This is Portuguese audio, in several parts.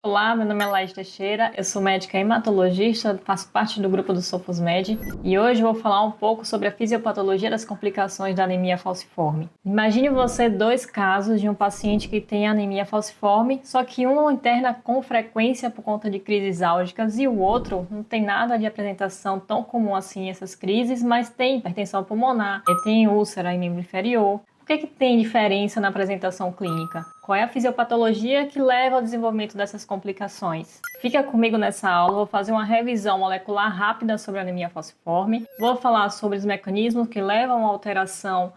Olá, meu nome é Laís Teixeira, eu sou médica hematologista, faço parte do grupo do SOFOSMED e hoje vou falar um pouco sobre a fisiopatologia das complicações da anemia falciforme. Imagine você dois casos de um paciente que tem anemia falciforme, só que um interna com frequência por conta de crises álgicas e o outro não tem nada de apresentação tão comum assim essas crises, mas tem hipertensão pulmonar, tem úlcera em membro inferior. O que tem diferença na apresentação clínica? Qual é a fisiopatologia que leva ao desenvolvimento dessas complicações? Fica comigo nessa aula, vou fazer uma revisão molecular rápida sobre a anemia falciforme, vou falar sobre os mecanismos que levam à alteração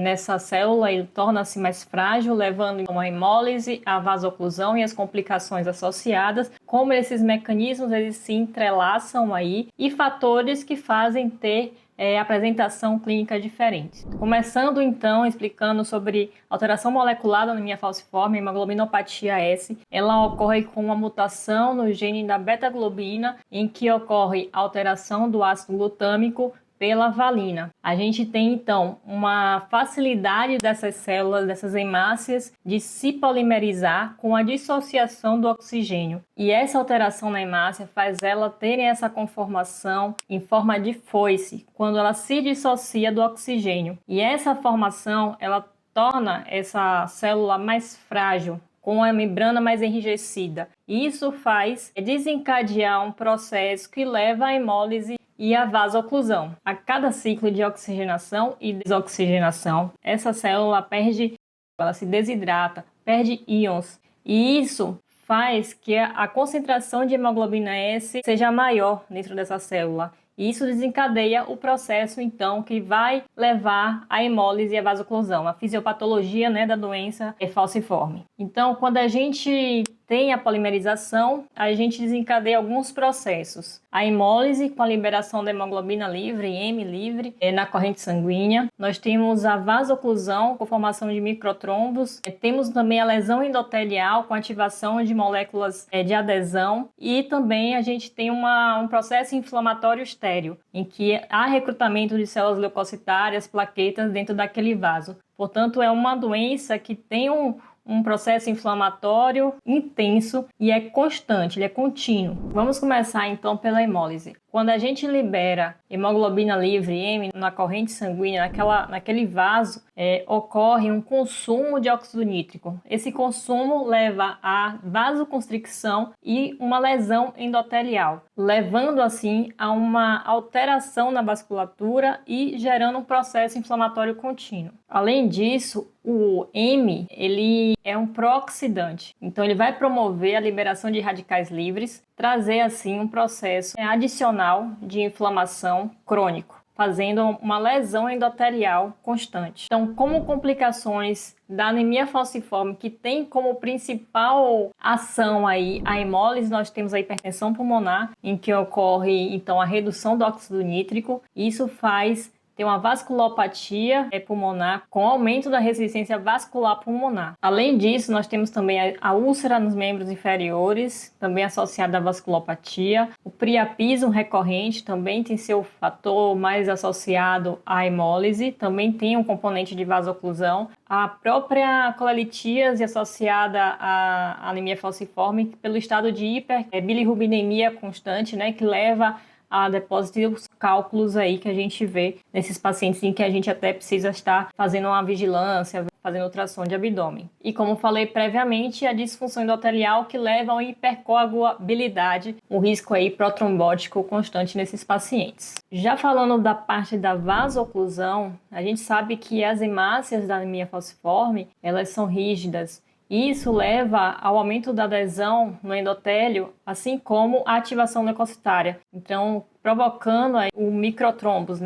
nessa célula e torna-se mais frágil, levando a uma hemólise, a vasoclusão e as complicações associadas, como esses mecanismos eles se entrelaçam aí e fatores que fazem ter apresentação clínica diferente. Começando então explicando sobre alteração molecular da anemia falciforme, hemoglobinopatia S, ela ocorre com uma mutação no gene da beta-globina, em que ocorre alteração do ácido glutâmico pela valina. A gente tem então uma facilidade dessas células, dessas hemácias, de se polimerizar com a dissociação do oxigênio. E essa alteração na hemácia faz ela terem essa conformação em forma de foice, quando ela se dissocia do oxigênio. E essa formação, ela torna essa célula mais frágil, com a membrana mais enrijecida. E isso faz desencadear um processo que leva à hemólise e a vasoclusão. A cada ciclo de oxigenação e desoxigenação, essa célula ela se desidrata, perde íons. E isso faz que a concentração de hemoglobina S seja maior dentro dessa célula. E isso desencadeia o processo, então, que vai levar à hemólise e à vasoclusão. A fisiopatologia, da doença é falciforme. Então, quando a gente tem a polimerização, a gente desencadeia alguns processos. A hemólise, com a liberação da hemoglobina livre, M livre, na corrente sanguínea. Nós temos a vasoclusão, com formação de microtrombos. Temos também a lesão endotelial, com ativação de moléculas de adesão. E também a gente tem um processo inflamatório estéreo, em que há recrutamento de células leucocitárias, plaquetas dentro daquele vaso. Portanto, é uma doença que tem um processo inflamatório intenso e é constante, ele é contínuo. Vamos começar então pela hemólise. Quando a gente libera hemoglobina livre, M, na corrente sanguínea, naquele vaso, ocorre um consumo de óxido nítrico. Esse consumo leva à vasoconstricção e uma lesão endotelial, levando assim a uma alteração na vasculatura e gerando um processo inflamatório contínuo. Além disso, o M, ele é um pró-oxidante, então ele vai promover a liberação de radicais livres, trazer assim um processo adicional de inflamação crônico, fazendo uma lesão endotelial constante. Então, como complicações da anemia falciforme, que tem como principal ação aí a hemólise, nós temos a hipertensão pulmonar, em que ocorre então a redução do óxido nítrico. Isso faz ter uma vasculopatia pulmonar com aumento da resistência vascular pulmonar. Além disso, nós temos também a úlcera nos membros inferiores, também associada à vasculopatia. O priapismo recorrente também tem seu fator mais associado à hemólise, também tem um componente de vasoclusão. A própria colelitíase associada à anemia falciforme pelo estado de bilirrubinemia constante, que leva a depósito dos cálculos aí que a gente vê nesses pacientes em que a gente até precisa estar fazendo uma vigilância, fazendo ultrassom de abdômen. E como falei previamente, a disfunção endotelial que leva a uma hipercoagulabilidade, um risco aí protrombótico constante nesses pacientes. Já falando da parte da vasoclusão, a gente sabe que as hemácias da anemia falciforme, elas são rígidas. Isso leva ao aumento da adesão no endotélio, assim como a ativação leucocitária. Então, provocando o microtrombos,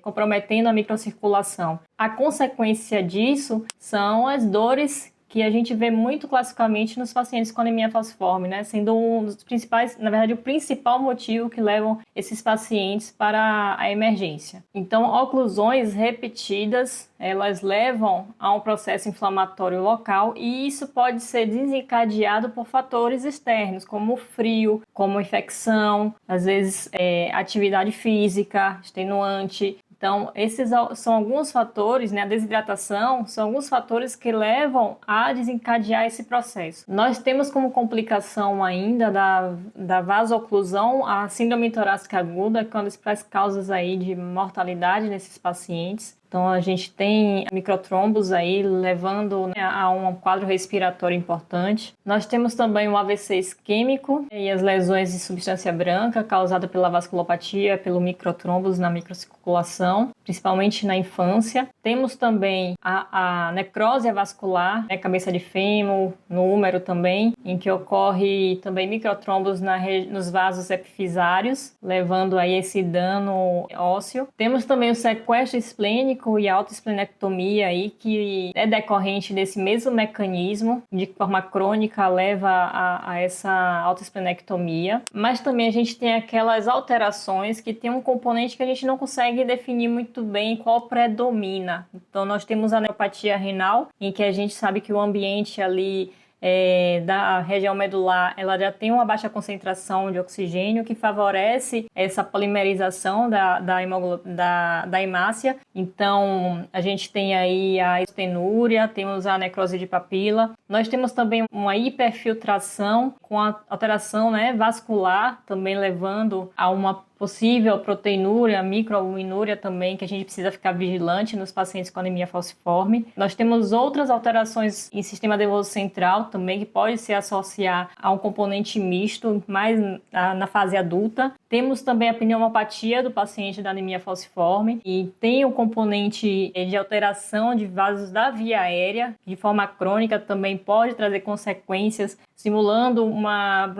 comprometendo a microcirculação. A consequência disso são as dores que a gente vê muito classicamente nos pacientes com anemia falciforme, sendo um dos principais, na verdade, o principal motivo que levam esses pacientes para a emergência. Então, oclusões repetidas, elas levam a um processo inflamatório local e isso pode ser desencadeado por fatores externos, como frio, como infecção, às vezes atividade física, extenuante. Então, esses são alguns fatores, né? A desidratação são alguns fatores que levam a desencadear esse processo. Nós temos como complicação ainda da vasoclusão a síndrome torácica aguda, que é uma das principais causas aí de mortalidade nesses pacientes. Então, a gente tem microtrombos aí levando, né, a um quadro respiratório importante. Nós temos também o AVC isquêmico e as lesões de substância branca causada pela vasculopatia, pelo microtrombos na microcirculação, principalmente na infância. Temos também a necrose vascular, né, cabeça de fêmur, no úmero também, em que ocorre também microtrombos nos vasos epifisários, levando aí esse dano ósseo. Temos também o sequestro esplênico e a autoesplenectomia aí, que é decorrente desse mesmo mecanismo, de forma crônica leva a essa autoesplenectomia. Mas também a gente tem aquelas alterações que tem um componente que a gente não consegue definir muito bem qual predomina. Então nós temos a neuropatia renal, em que a gente sabe que o ambiente ali da região medular, ela já tem uma baixa concentração de oxigênio que favorece essa polimerização da hemácia. Então, a gente tem aí a estenúria, temos a necrose de papila. Nós temos também uma hiperfiltração com a alteração, né, vascular, também levando a uma possível proteinúria, microalbuminúria também, que a gente precisa ficar vigilante nos pacientes com anemia falciforme. Nós temos outras alterações em sistema nervoso central também, que pode se associar a um componente misto, mais na fase adulta. Temos também a pneumopatia do paciente da anemia falciforme e tem o componente de alteração de vasos da via aérea, que de forma crônica também pode trazer consequências, simulando uma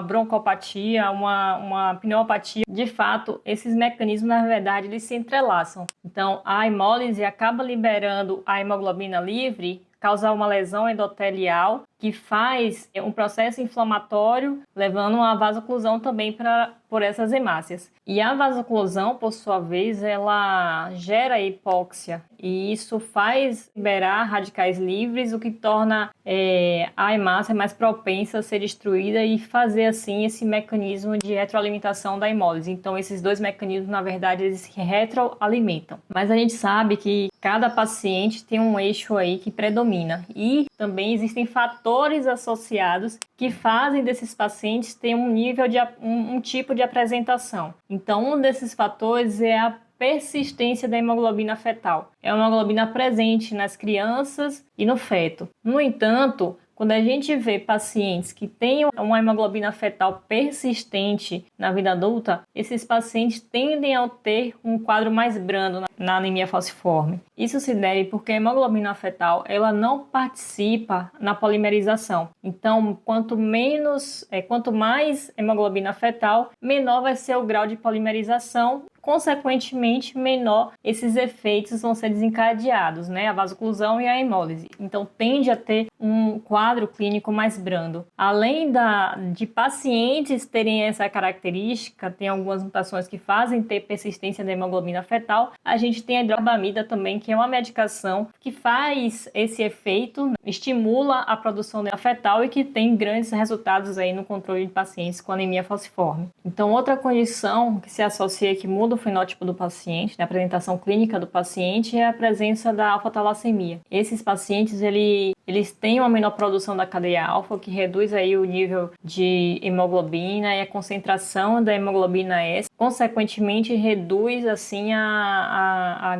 broncopatia, uma pneumopatia. De fato, esses mecanismos, na verdade, eles se entrelaçam. Então, a hemólise acaba liberando a hemoglobina livre, causa uma lesão endotelial, que faz um processo inflamatório, levando a vasoclusão também por essas hemácias. E a vasoclusão, por sua vez, ela gera hipóxia, e isso faz liberar radicais livres, o que torna a hemácia mais propensa a ser destruída e fazer, assim, esse mecanismo de retroalimentação da hemólise. Então, esses dois mecanismos, na verdade, eles se retroalimentam. Mas a gente sabe que cada paciente tem um eixo aí que predomina, e também existem fatores associados que fazem desses pacientes ter um tipo de apresentação. Então, um desses fatores é a persistência da hemoglobina fetal. É uma hemoglobina presente nas crianças e no feto. No entanto, quando a gente vê pacientes que têm uma hemoglobina fetal persistente na vida adulta, esses pacientes tendem a ter um quadro mais brando na anemia falciforme. Isso se deve porque a hemoglobina fetal ela não participa na polimerização. Então, quanto mais hemoglobina fetal, menor vai ser o grau de polimerização. Consequentemente, menor esses efeitos vão ser desencadeados, né? A vasoclusão e a hemólise. Então, tende a ter um quadro clínico mais brando. Além de pacientes terem essa característica, tem algumas mutações que fazem ter persistência da hemoglobina fetal, a gente tem a hidrobamida também, que é uma medicação que faz esse efeito, né? Estimula a produção da fetal e que tem grandes resultados aí no controle de pacientes com anemia falciforme. Então, outra condição que se associa, que muda o fenótipo do paciente, né, a apresentação clínica do paciente, é a presença da alfa-talassemia. Esses pacientes, eles têm uma menor produção da cadeia alfa, que reduz aí o nível de hemoglobina e a concentração da hemoglobina S, consequentemente reduz assim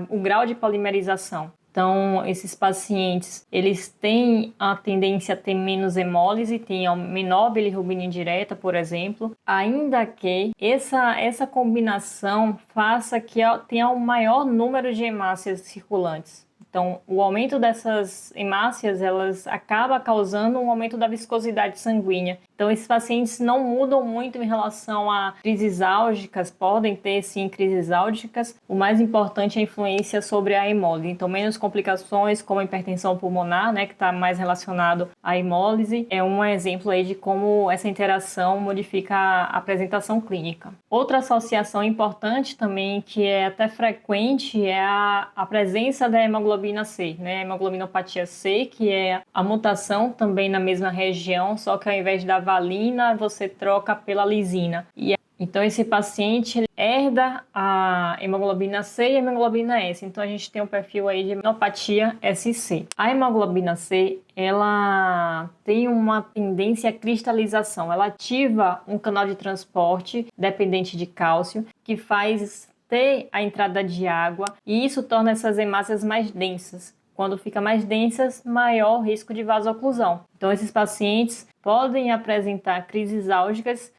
o grau de polimerização. Então, esses pacientes, eles têm a tendência a ter menos hemólise, tem menor bilirrubina indireta, por exemplo, ainda que essa combinação faça que tenha um maior número de hemácias circulantes. Então, o aumento dessas hemácias, elas acaba causando um aumento da viscosidade sanguínea. Então, esses pacientes não mudam muito em relação a crises álgicas, podem ter sim crises álgicas. O mais importante é a influência sobre a hemólise. Então, menos complicações como a hipertensão pulmonar, né, que está mais relacionado à hemólise, é um exemplo aí de como essa interação modifica a apresentação clínica. Outra associação importante também, que é até frequente, é a presença da hemoglobina C, né? A hemoglobinopatia C, que é a mutação também na mesma região, só que ao invés da valina, você troca pela lisina. E Então, esse paciente ele herda a hemoglobina C e a hemoglobina S. Então, a gente tem um perfil aí de hematopatia SC. A hemoglobina C, ela tem uma tendência à cristalização. Ela ativa um canal de transporte dependente de cálcio, que faz ter a entrada de água, e isso torna essas hemácias mais densas. Quando fica mais densas, maior o risco de vasoclusão. Então, esses pacientes podem apresentar crises álgicas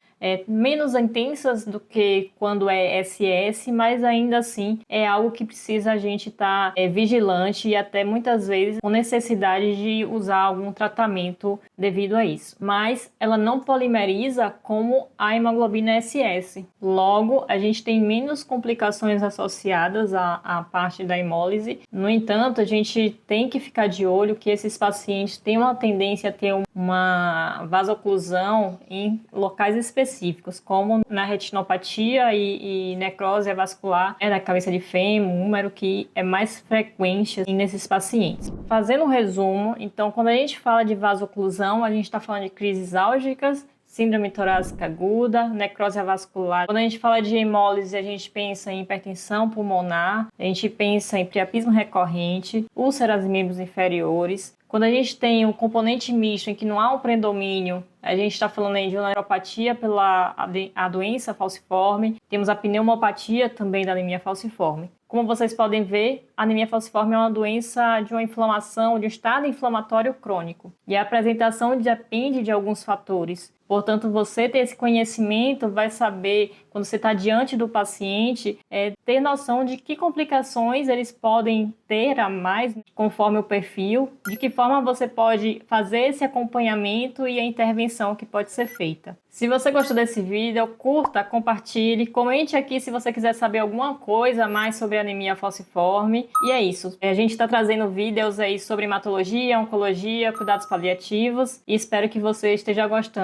menos intensas do que quando é SS, mas ainda assim é algo que precisa a gente estar vigilante e até muitas vezes com necessidade de usar algum tratamento devido a isso. Mas ela não polimeriza como a hemoglobina SS. Logo, a gente tem menos complicações associadas à parte da hemólise. No entanto, a gente tem que ficar de olho que esses pacientes têm uma tendência a ter uma vasoclusão em locais específicos, como na retinopatia e necrose vascular da cabeça de fêmur, um número que é mais frequente nesses pacientes. Fazendo um resumo, então, quando a gente fala de vasoclusão, a gente está falando de crises álgicas, síndrome torácica aguda, necrose vascular. Quando a gente fala de hemólise, a gente pensa em hipertensão pulmonar, a gente pensa em priapismo recorrente, úlceras em membros inferiores. Quando a gente tem um componente misto em que não há um predomínio, a gente está falando aí de uma neuropatia pela a doença falciforme, temos a pneumopatia também da anemia falciforme. Como vocês podem ver, a anemia falciforme é uma doença de uma inflamação, de um estado inflamatório crônico. E a apresentação depende de alguns fatores. Portanto, você ter esse conhecimento vai saber, quando você está diante do paciente, ter noção de que complicações eles podem ter a mais conforme o perfil, de que forma você pode fazer esse acompanhamento e a intervenção que pode ser feita. Se você gostou desse vídeo, curta, compartilhe, comente aqui se você quiser saber alguma coisa mais sobre anemia falciforme. E é isso. A gente está trazendo vídeos aí sobre hematologia, oncologia, cuidados paliativos e espero que você esteja gostando.